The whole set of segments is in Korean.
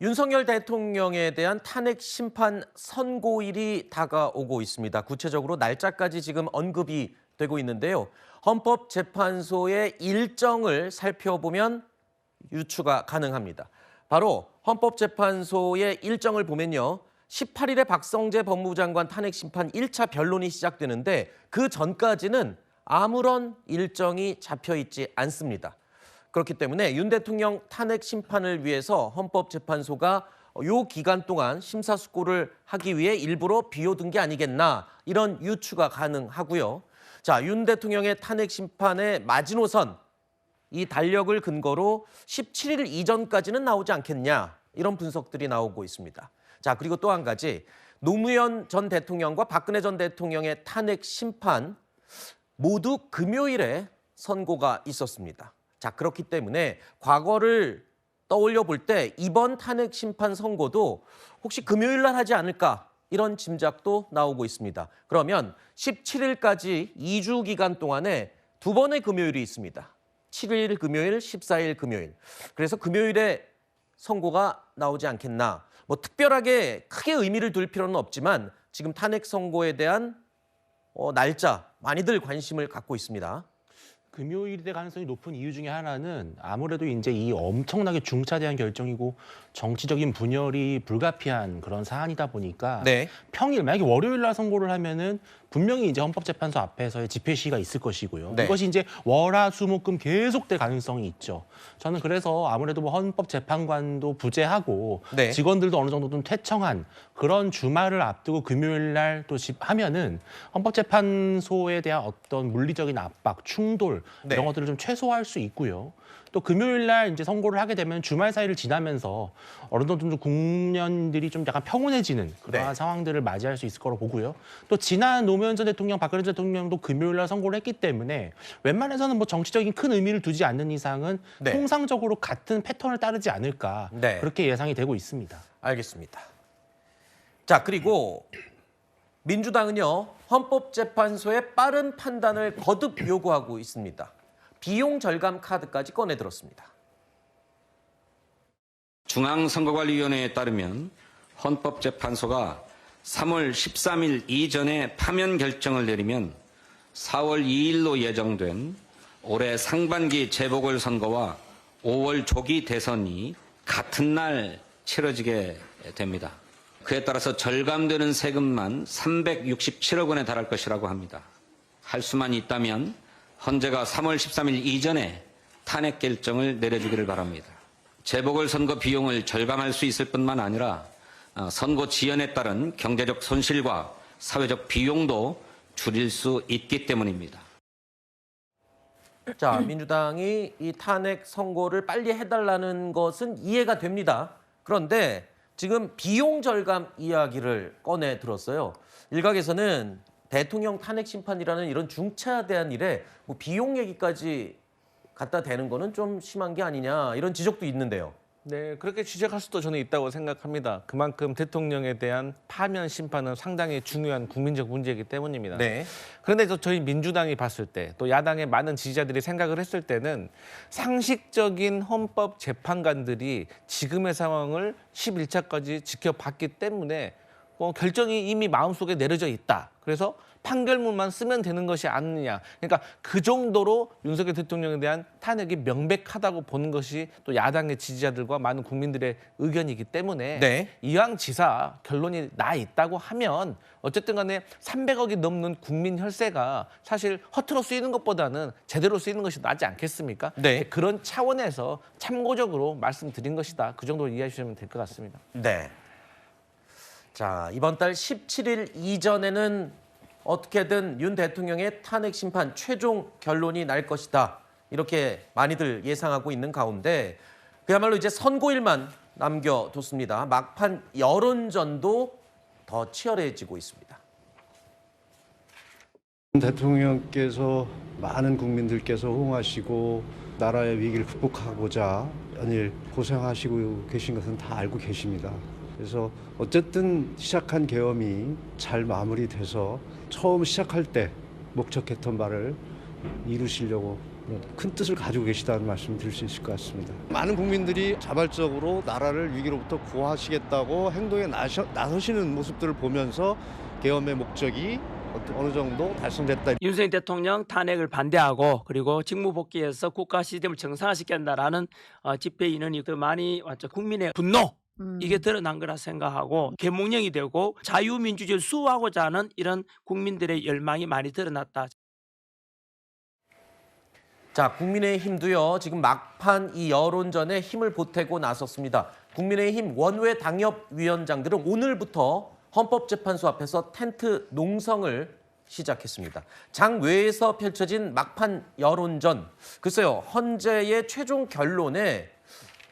윤석열 대통령에 대한 탄핵 심판 선고일이 다가오고 있습니다. 구체적으로 날짜까지 지금 언급이 되고 있는데요. 헌법재판소의 일정을 살펴보면 유추가 가능합니다. 바로 헌법재판소의 일정을 보면요. 18일에 박성재 법무부 장관 탄핵 심판 1차 변론이 시작되는데 그 전까지는 아무런 일정이 잡혀 있지 않습니다. 그렇기 때문에 윤 대통령 탄핵 심판을 위해서 헌법재판소가 이 기간 동안 심사숙고를 하기 위해 일부러 비워둔 게 아니겠나 이런 유추가 가능하고요. 자, 윤 대통령의 탄핵 심판의 마지노선 이 달력을 근거로 17일 이전까지는 나오지 않겠냐 이런 분석들이 나오고 있습니다. 자, 그리고 또 한 가지 노무현 전 대통령과 박근혜 전 대통령의 탄핵 심판 모두 금요일에 선고가 있었습니다. 자, 그렇기 때문에 과거를 떠올려 볼 때 이번 탄핵 심판 선고도 혹시 금요일 날 하지 않을까 이런 짐작도 나오고 있습니다. 그러면 17일까지 2주 기간 동안에 두 번의 금요일이 있습니다. 7일 금요일, 14일 금요일. 그래서 금요일에 선고가 나오지 않겠나. 뭐 특별하게 크게 의미를 둘 필요는 없지만 지금 탄핵 선고에 대한 날짜 많이들 관심을 갖고 있습니다. 금요일이 될 가능성이 높은 이유 중에 하나는 아무래도 이제 이 엄청나게 중차대한 결정이고 정치적인 분열이 불가피한 그런 사안이다 보니까 네. 평일 만약에 월요일 날 선고를 하면은 분명히 이제 헌법재판소 앞에서의 집회 시위가 있을 것이고요. 네. 이것이 이제 월화수목금 계속될 가능성이 있죠. 저는 그래서 아무래도 뭐 헌법재판관도 부재하고 네. 직원들도 어느 정도 좀 퇴청한 그런 주말을 앞두고 금요일 날 또 하면은 헌법재판소에 대한 어떤 물리적인 압박, 충돌 네. 이런 것들을 좀 최소화할 수 있고요. 또 금요일 날 이제 선고를 하게 되면 주말 사이를 지나면서 어느 정도 좀 국면들이 좀 약간 평온해지는 그러한 네. 상황들을 맞이할 수 있을 거로 보고요. 또 지난 노무현 전 대통령, 박근혜 전 대통령도 금요일 날 선고를 했기 때문에 웬만해서는 뭐 정치적인 큰 의미를 두지 않는 이상은 네. 통상적으로 같은 패턴을 따르지 않을까 네. 그렇게 예상이 되고 있습니다. 알겠습니다. 자, 그리고 민주당은요. 헌법재판소의 빠른 판단을 거듭 요구하고 있습니다. 비용 절감 카드까지 꺼내들었습니다. 중앙선거관리위원회에 따르면 헌법재판소가 3월 13일 이전에 파면 결정을 내리면 4월 2일로 예정된 올해 상반기 재보궐선거와 5월 조기 대선이 같은 날 치러지게 됩니다. 그에 따라서 절감되는 세금만 367억 원에 달할 것이라고 합니다. 할 수만 있다면 헌재가 3월 13일 이전에 탄핵 결정을 내려주기를 바랍니다. 재보궐선거 비용을 절감할 수 있을 뿐만 아니라 선거 지연에 따른 경제적 손실과 사회적 비용도 줄일 수 있기 때문입니다. 자, 민주당이 이 탄핵 선고를 빨리 해달라는 것은 이해가 됩니다. 그런데 지금 비용 절감 이야기를 꺼내 들었어요. 일각에서는 대통령 탄핵 심판이라는 이런 중차대한 일에 뭐 비용 얘기까지 갖다 대는 거는 좀 심한 게 아니냐 이런 지적도 있는데요. 네, 그렇게 지적할 수도 저는 있다고 생각합니다. 그만큼 대통령에 대한 파면 심판은 상당히 중요한 국민적 문제이기 때문입니다. 네. 그런데 저희 민주당이 봤을 때 또 야당의 많은 지지자들이 생각을 했을 때는 상식적인 헌법 재판관들이 지금의 상황을 11차까지 지켜봤기 때문에 결정이 이미 마음속에 내려져 있다. 그래서 판결문만 쓰면 되는 것이 아니냐. 그러니까 그 정도로 윤석열 대통령에 대한 탄핵이 명백하다고 보는 것이 또 야당의 지지자들과 많은 국민들의 의견이기 때문에 네. 이왕지사 결론이 나 있다고 하면 어쨌든 간에 300억이 넘는 국민 혈세가 사실 허투루 쓰이는 것보다는 제대로 쓰이는 것이 낫지 않겠습니까? 네. 그런 차원에서 참고적으로 말씀드린 것이다. 그 정도로 이해해 주시면 될 것 같습니다. 네. 자, 이번 달 17일 이전에는 어떻게든 윤 대통령의 탄핵 심판 최종 결론이 날 것이다. 이렇게 많이들 예상하고 있는 가운데 그야말로 이제 선고일만 남겨뒀습니다. 막판 여론전도 더 치열해지고 있습니다. 대통령께서 많은 국민들께서 호응하시고 나라의 위기를 극복하고자 연일 고생하시고 계신 것은 다 알고 계십니다. 그래서 어쨌든 시작한 계엄이 잘 마무리돼서 처음 시작할 때 목적했던 바를 이루시려고 큰 뜻을 가지고 계시다는 말씀 드릴 수 있을 것 같습니다. 많은 국민들이 자발적으로 나라를 위기로부터 구하시겠다고 행동에 나서시는 모습들을 보면서 계엄의 목적이 어느 정도 달성됐다. 윤석열 대통령 탄핵을 반대하고 그리고 직무 복귀해서 국가 시스템을 정상화시킨다라는 집회 인원이 더 많이 왔죠. 국민의 분노 이게 드러난 거라 생각하고 계몽령이 되고 자유민주주의를 수호하고자 하는 이런 국민들의 열망이 많이 드러났다. 자, 국민의힘도요. 지금 막판 이 여론전에 힘을 보태고 나섰습니다. 국민의힘 원외 당협위원장들은 오늘부터 헌법재판소 앞에서 텐트 농성을 시작했습니다. 장외에서 펼쳐진 막판 여론전. 글쎄요, 헌재의 최종 결론에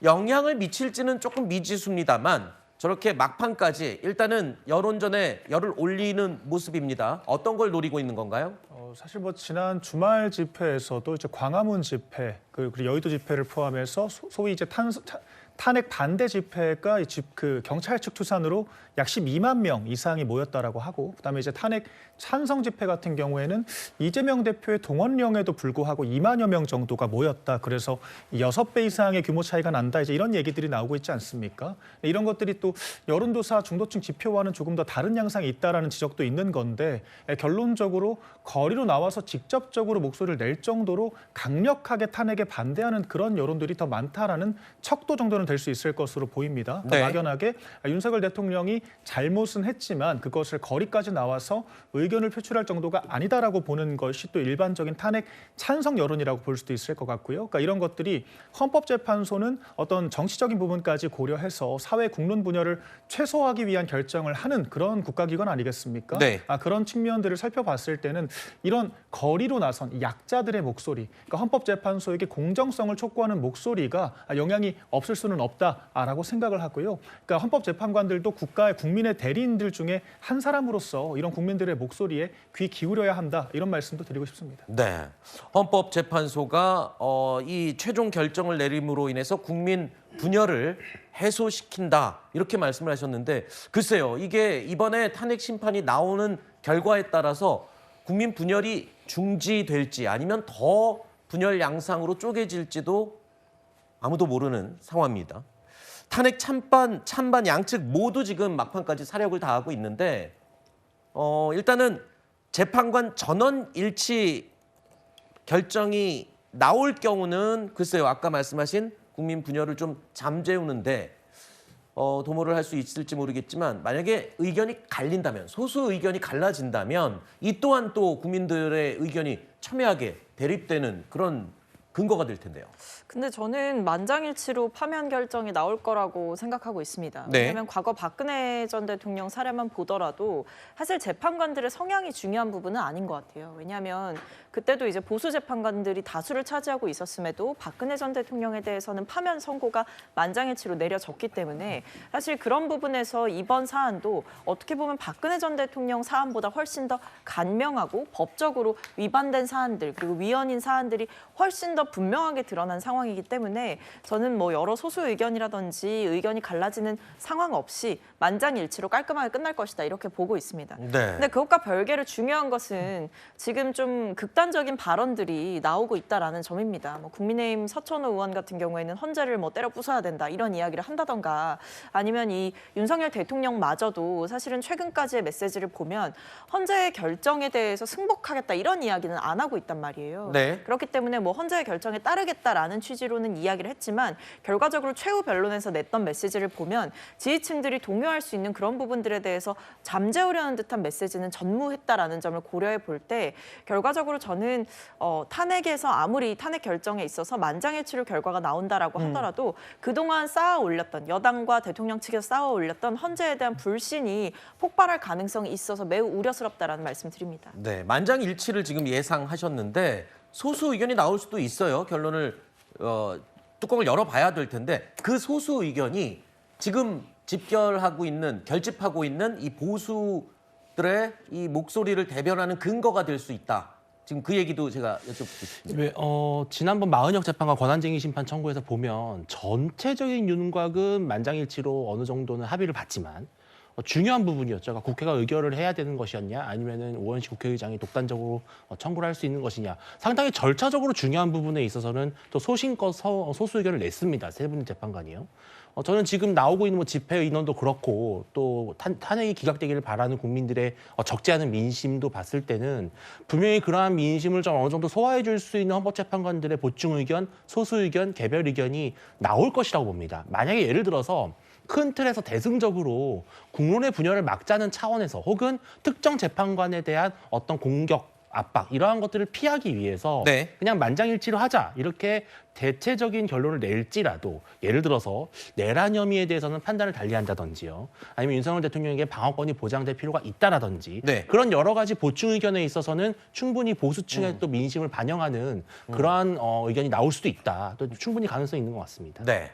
영향을 미칠지는 조금 미지수입니다만 저렇게 막판까지 일단은 여론전에 열을 올리는 모습입니다. 어떤 걸 노리고 있는 건가요? 사실 뭐 지난 주말 집회에서도 이제 광화문 집회 그리고 여의도 집회를 포함해서 소위 이제 탄핵 반대 집회가 그 경찰 측 투산으로 약 12만 명 이상이 모였다라고 하고, 그다음에 이제 탄핵 찬성 집회 같은 경우에는 이재명 대표의 동원령에도 불구하고 2만여 명 정도가 모였다. 그래서 6배 이상의 규모 차이가 난다. 이제 이런 얘기들이 나오고 있지 않습니까? 이런 것들이 또 여론조사 중도층 지표와는 조금 더 다른 양상이 있다라는 지적도 있는 건데, 결론적으로 거리로 나와서 직접적으로 목소리를 낼 정도로 강력하게 탄핵에 반대하는 그런 여론들이 더 많다라는 척도 정도는 될 수 있을 것으로 보입니다. 네. 막연하게 윤석열 대통령이 잘못은 했지만 그것을 거리까지 나와서 의견을 표출할 정도가 아니다라고 보는 것이 또 일반적인 탄핵 찬성 여론이라고 볼 수도 있을 것 같고요. 그러니까 이런 것들이 헌법재판소는 어떤 정치적인 부분까지 고려해서 사회 국론 분열을 최소화하기 위한 결정을 하는 그런 국가기관 아니겠습니까? 네. 그런 측면들을 살펴봤을 때는 이런 거리로 나선 약자들의 목소리, 그러니까 헌법재판소에게 공정성을 촉구하는 목소리가 영향이 없을 수는 없다라고 생각을 하고요. 그러니까 헌법재판관들도 국민의 대리인들 중에 한 사람으로서 이런 국민들의 목소리에 귀 기울여야 한다, 이런 말씀도 드리고 싶습니다. 네, 헌법재판소가 이 최종 결정을 내림으로 인해서 국민 분열을 해소시킨다 이렇게 말씀을 하셨는데, 글쎄요, 이게 이번에 탄핵 심판이 나오는 결과에 따라서 국민 분열이 중지될지 아니면 더 분열 양상으로 쪼개질지도 아무도 모르는 상황입니다. 탄핵 찬반 양측 모두 지금 막판까지 사력을 다하고 있는데, 일단은 재판관 전원 일치 결정이 나올 경우는 글쎄요, 아까 말씀하신 국민 분열을 좀 잠재우는데 도모를 할 수 있을지 모르겠지만, 만약에 의견이 갈린다면, 소수 의견이 갈라진다면 이 또한 또 국민들의 의견이 첨예하게 대립되는 그런 근거가 될 텐데요. 근데 저는 만장일치로 파면 결정이 나올 거라고 생각하고 있습니다. 네. 왜냐하면 과거 박근혜 전 대통령 사례만 보더라도 사실 재판관들의 성향이 중요한 부분은 아닌 것 같아요. 왜냐하면 그때도 이제 보수 재판관들이 다수를 차지하고 있었음에도 박근혜 전 대통령에 대해서는 파면 선고가 만장일치로 내려졌기 때문에 사실 그런 부분에서 이번 사안도 어떻게 보면 박근혜 전 대통령 사안보다 훨씬 더 간명하고 법적으로 위반된 사안들, 그리고 위헌인 사안들이 훨씬 더 분명하게 드러난 상황이기 때문에 저는 뭐 여러 소수 의견이라든지 의견이 갈라지는 상황 없이 만장일치로 깔끔하게 끝날 것이다, 이렇게 보고 있습니다. 네. 근데 그것과 별개로 중요한 것은 지금 좀 극단적인 발언들이 나오고 있다라는 점입니다. 뭐 국민의힘 서천호 의원 같은 경우에는 헌재를 뭐 때려 부숴야 된다, 이런 이야기를 한다던가, 아니면 이 윤석열 대통령마저도 사실은 최근까지의 메시지를 보면 헌재의 결정에 대해서 승복하겠다, 이런 이야기는 안 하고 있단 말이에요. 네. 그렇기 때문에 뭐 헌재의 결정에 따르겠다라는 취지로는 이야기를 했지만, 결과적으로 최후 변론에서 냈던 메시지를 보면 지지층들이 동요할 수 있는 그런 부분들에 대해서 잠재우려는 듯한 메시지는 전무했다라는 점을 고려해 볼 때, 결과적으로 저는 탄핵에서 아무리 탄핵 결정에 있어서 만장일치로 결과가 나온다라고 하더라도 그동안 쌓아 올렸던, 여당과 대통령 측에서 쌓아 올렸던 헌재에 대한 불신이 폭발할 가능성이 있어서 매우 우려스럽다라는 말씀 드립니다. 네, 만장일치를 지금 예상하셨는데 소수 의견이 나올 수도 있어요. 결론을 뚜껑을 열어봐야 될 텐데, 그 소수 의견이 지금 집결하고 있는, 결집하고 있는 이 보수들의 이 목소리를 대변하는 근거가 될 수 있다. 지금 그 얘기도 제가 여쭙고 싶습니다. 네, 지난번 마은혁 재판관 권한쟁의 심판 청구에서 보면 전체적인 윤곽은 만장일치로 어느 정도는 합의를 봤지만 중요한 부분이었죠. 그러니까 국회가 의결을 해야 되는 것이었냐, 아니면은 오원식 국회의장이 독단적으로 청구를 할 수 있는 것이냐. 상당히 절차적으로 중요한 부분에 있어서는 또 소신껏 소수 의견을 냈습니다. 세 분의 재판관이요. 저는 지금 나오고 있는 뭐 집회 인원도 그렇고 또 탄핵이 기각되기를 바라는 국민들의 적지 않은 민심도 봤을 때는 분명히 그러한 민심을 좀 어느 정도 소화해 줄 수 있는 헌법재판관들의 보충 의견, 소수 의견, 개별 의견이 나올 것이라고 봅니다. 만약에 예를 들어서 큰 틀에서 대승적으로 국론의 분열을 막자는 차원에서 혹은 특정 재판관에 대한 어떤 공격, 압박 이러한 것들을 피하기 위해서 네. 그냥 만장일치로 하자 이렇게 대체적인 결론을 낼지라도 예를 들어서 내란 혐의에 대해서는 판단을 달리한다든지요. 아니면 윤석열 대통령에게 방어권이 보장될 필요가 있다라든지 네. 그런 여러 가지 보충 의견에 있어서는 충분히 보수층의 또 민심을 반영하는 그러한 의견이 나올 수도 있다. 또 충분히 가능성이 있는 것 같습니다. 네.